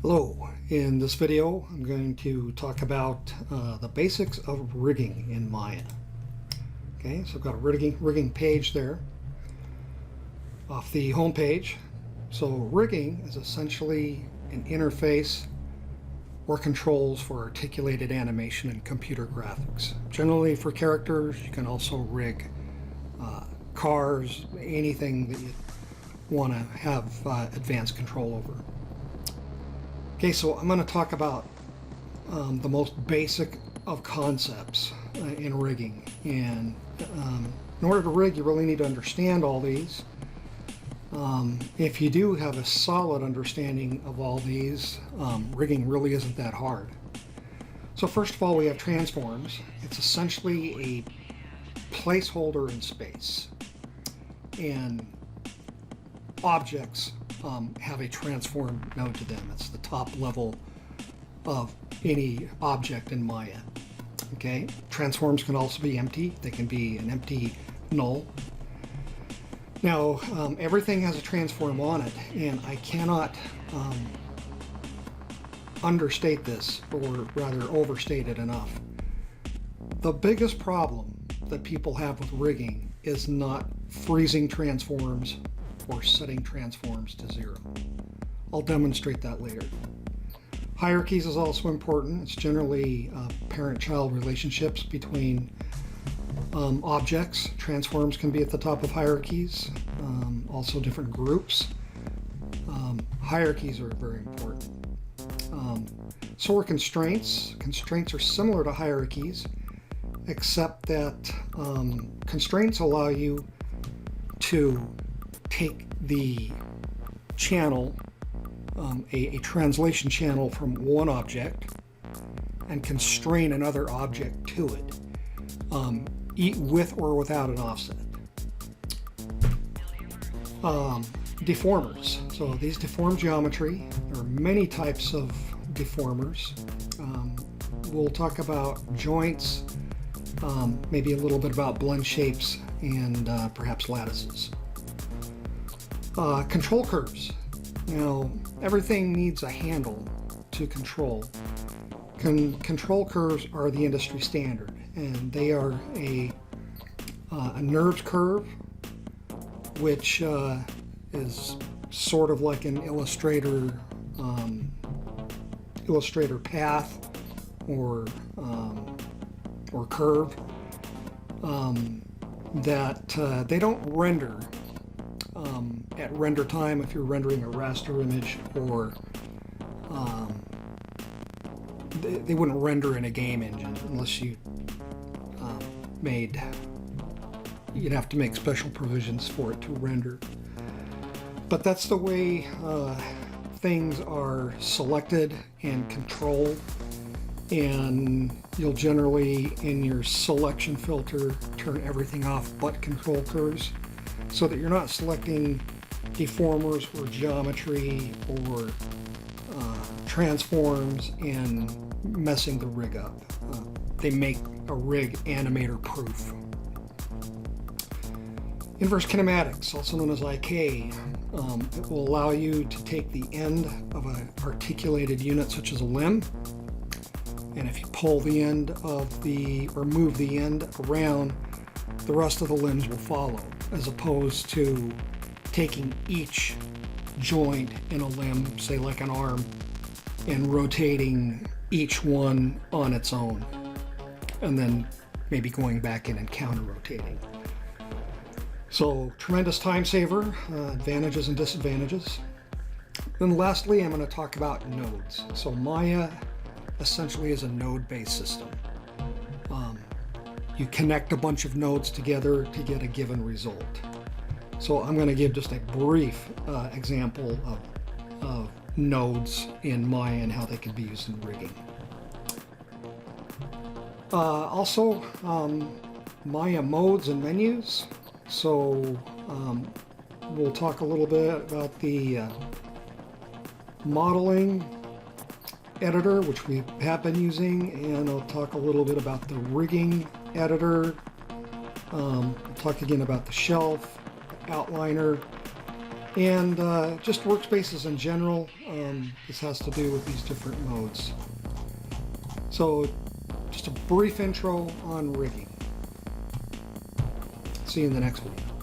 Hello, in this video I'm going to talk about the basics of rigging in Maya. Okay, so I've got a rigging page there off the home page. So rigging is essentially an interface or controls for articulated animation and computer graphics. Generally for characters, you can also rig cars, anything that you want to have advanced control over. Okay, so I'm going to talk about the most basic of concepts in rigging. And in order to rig, you really need to understand all these. If you do have a solid understanding of all these, rigging really isn't that hard. So first of all, we have transforms. It's essentially a placeholder in space. And objects have a transform node to them. It's the top level of any object in Maya. Okay, transforms can also be empty. They can be an empty null. Now, everything has a transform on it, and I cannot understate this, or rather overstate it enough. The biggest problem that people have with rigging is not freezing transforms or setting transforms to 0. I'll demonstrate that later. Hierarchies is also important. It's generally parent-child relationships between objects. Transforms can be at the top of hierarchies. Also different groups. Hierarchies are very important. So are constraints. Constraints are similar to hierarchies, except that constraints allow you to take the channel, a translation channel from one object, and constrain another object to it, with or without an offset. Deformers. So these deform geometry. There are many types of deformers. We'll talk about joints, maybe a little bit about blend shapes, and perhaps lattices. Control curves. Now, everything needs a handle to control. Control curves are the industry standard, and they are a nerved curve, which is sort of like an illustrator path or curve that they don't render at render time if you're rendering a raster image, or they wouldn't render in a game engine unless you you'd have to make special provisions for it to render. But that's the way things are selected and controlled, and you'll generally in your selection filter turn everything off but control curves, so that you're not selecting deformers or geometry or transforms and messing the rig up. They make a rig animator proof. Inverse kinematics, also known as IK, it will allow you to take the end of an articulated unit such as a limb, and if you pull the end of or move the end around, the rest of the limbs will follow, as opposed to taking each joint in a limb, say like an arm, and rotating each one on its own, and then maybe going back in and counter-rotating. So, tremendous time saver, advantages and disadvantages. Then lastly, I'm going to talk about nodes. So Maya essentially is a node-based system. You connect a bunch of nodes together to get a given result. So I'm going to give just a brief example of nodes in Maya and how they can be used in rigging. Also, Maya modes and menus. So we'll talk a little bit about the modeling editor, which we have been using, and I'll talk a little bit about the rigging editor. I'll talk again about the shelf, outliner, and just workspaces in general. This has to do with these different modes. So just a brief intro on rigging. See you in the next video.